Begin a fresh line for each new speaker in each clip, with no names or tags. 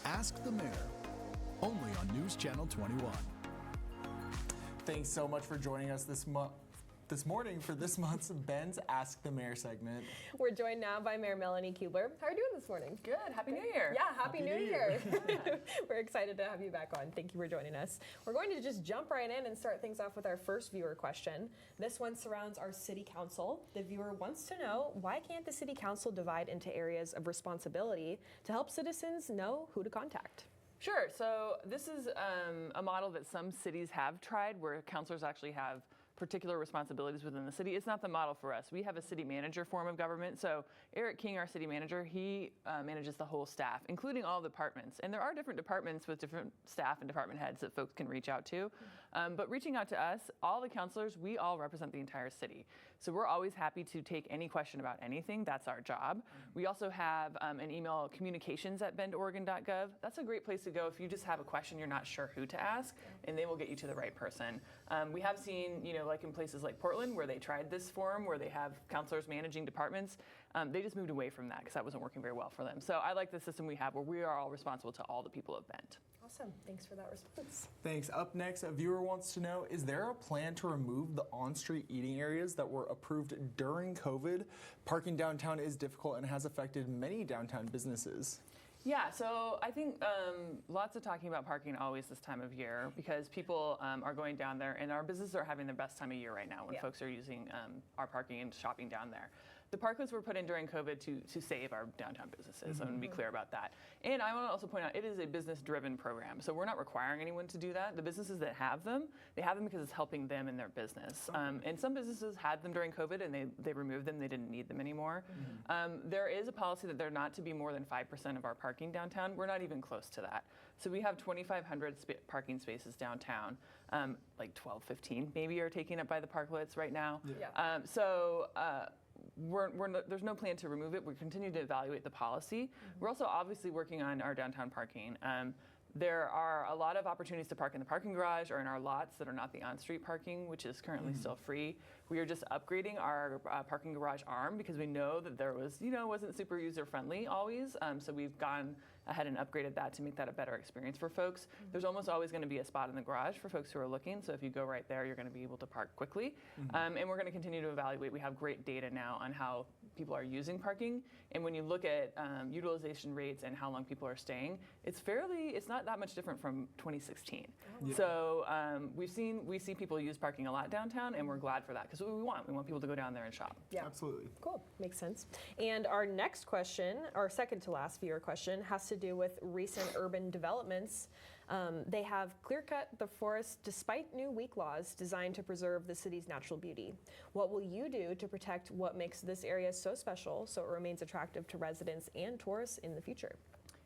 Ask the Mayor, only on News Channel 21.
Thanks so much for joining us this morning for this month's Ben's Ask the Mayor segment.
We're joined now by Mayor Melanie Kebler. How are you doing this morning?
Good. Happy New Year.
Yeah, Happy New Year. We're excited to have you back on. Thank you for joining us. We're going to just jump right in and start things off with our first viewer question. This one surrounds our city council. The viewer wants to know, why can't the city council divide into areas of responsibility to help citizens know who to contact?
Sure. So this is a model that some cities have tried where councilors actually have particular responsibilities within the city. It's not the model for us. We have a city manager form of government. So Eric King, our city manager, he manages the whole staff, including all the departments. And there are different departments with different staff and department heads that folks can reach out to. But reaching out to us, all the councilors, we all represent the entire city. So we're always happy to take any question about anything. That's our job. We also have an email, communications@bendoregon.gov. That's a great place to go if you just have a question you're not sure who to ask, and they will get you to the right person. We have seen, like in places like Portland, where they tried this form, where they have counselors managing departments, they just moved away from that because that wasn't working very well for them. So I like the system we have where we are all responsible to all the people of Bend.
Awesome. Thanks for that response.
Thanks. Up next, a viewer wants to know, is there a plan to remove the on-street eating areas that were approved during COVID? Parking downtown is difficult and has affected many downtown businesses.
Yeah, so I think lots of talking about parking always this time of year because people are going down there, and our businesses are having their best time of year right now when folks are using our parking and shopping down there. The parklets were put in during COVID to save our downtown businesses. I'm going to be clear about that. And I want to also point out, it is a business-driven program, so we're not requiring anyone to do that. The businesses that have them, they have them because it's helping them in their business. And some businesses had them during COVID, and they removed them. They didn't need them anymore. There is a policy that they're not to be more than 5% of our parking downtown. We're not even close to that. So we have 2,500 parking spaces downtown. Like 12, 15 maybe are taken up by the parklets right now. There's no plan to remove it. We continue to evaluate the policy. We're also obviously working on our downtown parking. There are a lot of opportunities to park in the parking garage or in our lots that are not the on-street parking, which is currently still free. We are just upgrading our parking garage arm because we know that there was, wasn't super user-friendly always. So we've gone ahead and upgraded that to make that a better experience for folks. There's almost always going to be a spot in the garage for folks who are looking. So if you go right there, you're going to be able to park quickly. And we're going to continue to evaluate. We have great data now on how people are using parking. And when you look at utilization rates and how long people are staying, it's not that much different from 2016. So we see people use parking a lot downtown, and we're glad for that because we want people to go down there and shop.
Yeah,
absolutely.
Cool, makes sense. And our next question, our second to last viewer question, has to do with recent urban developments. They have clear-cut the forest despite new weak laws designed to preserve the city's natural beauty. What will you do to protect what makes this area so special so it remains attractive to residents and tourists in the future?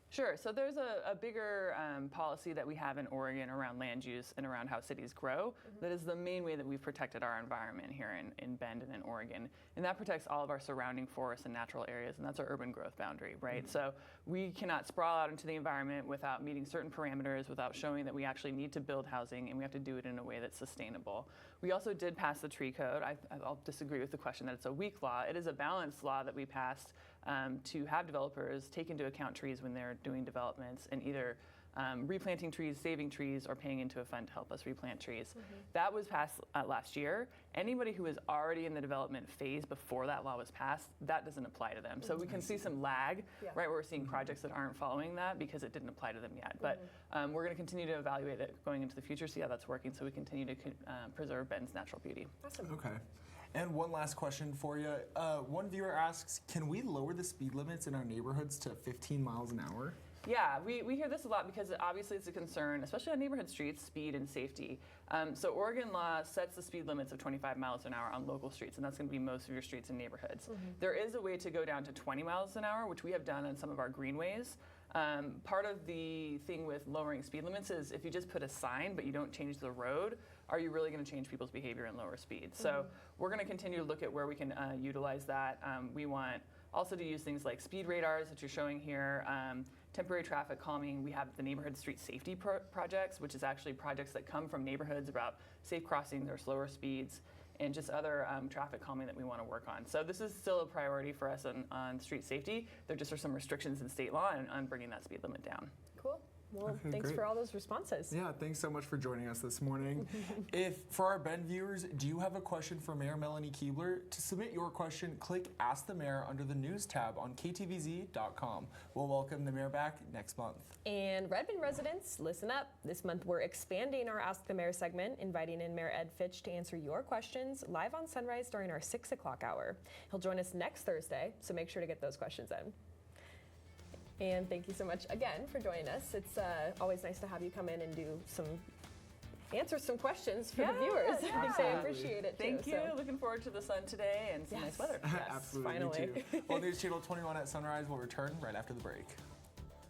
Sure. So there's a bigger policy that we have in Oregon around land use and around how cities grow. That is the main way that we've protected our environment here in Bend and in Oregon. And that protects all of our surrounding forests and natural areas, and that's our urban growth boundary, right? So we cannot sprawl out into the environment without meeting certain parameters, without showing that we actually need to build housing, and we have to do it in a way that's sustainable. We also did pass the tree code. I'll disagree with the question that it's a weak law. It is a balanced law that we passed to have developers take into account trees when they're doing developments and either replanting trees, saving trees, or paying into a fund to help us replant trees. That was passed last year. Anybody who was already in the development phase before that law was passed, that doesn't apply to them. So we can see some lag, right, where we're seeing projects that aren't following that because it didn't apply to them yet. But we're going to continue to evaluate it going into the future, see how that's working, so we continue to preserve Bend's natural beauty.
Awesome.
Okay. And one last question for you. One viewer asks, can we lower the speed limits in our neighborhoods to 15 miles an hour?
Yeah, we hear this a lot because obviously it's a concern, especially on neighborhood streets, speed and safety. So Oregon law sets the speed limits of 25 miles an hour on local streets, and that's going to be most of your streets and neighborhoods. There is a way to go down to 20 miles an hour, which we have done on some of our greenways. Part of the thing with lowering speed limits is if you just put a sign but you don't change the road, are you really going to change people's behavior and lower speed? So we're going to continue to look at where we can utilize that. We want also to use things like speed radars that you're showing here, temporary traffic calming. We have the neighborhood street safety projects, which is actually projects that come from neighborhoods about safe crossing, their slower speeds. and just other traffic calming that we want to work on. So this is still a priority for us on street safety. There just are some restrictions in state law on bringing that speed limit down.
Cool. Well,
Okay,
thanks
great.
for all those responses.
Yeah, thanks so much for joining us this morning. For our Bend viewers, do you have a question for Mayor Melanie Kebler? To submit your question, click Ask the Mayor under the News tab on ktvz.com. We'll welcome the mayor back next month.
And Redmond residents, listen up. This month we're expanding our Ask the Mayor segment, inviting in Mayor Ed Fitch to answer your questions live on Sunrise during our 6 o'clock hour. He'll join us next Thursday, so make sure to get those questions in. And thank you so much again for joining us. It's always nice to have you come in and answer some questions for the viewers. I think they appreciate it too.
Thank you. Looking forward to the sun today and some nice weather.
Absolutely,
finally.
me too. Well, News Channel 21 at Sunrise will return right after the break.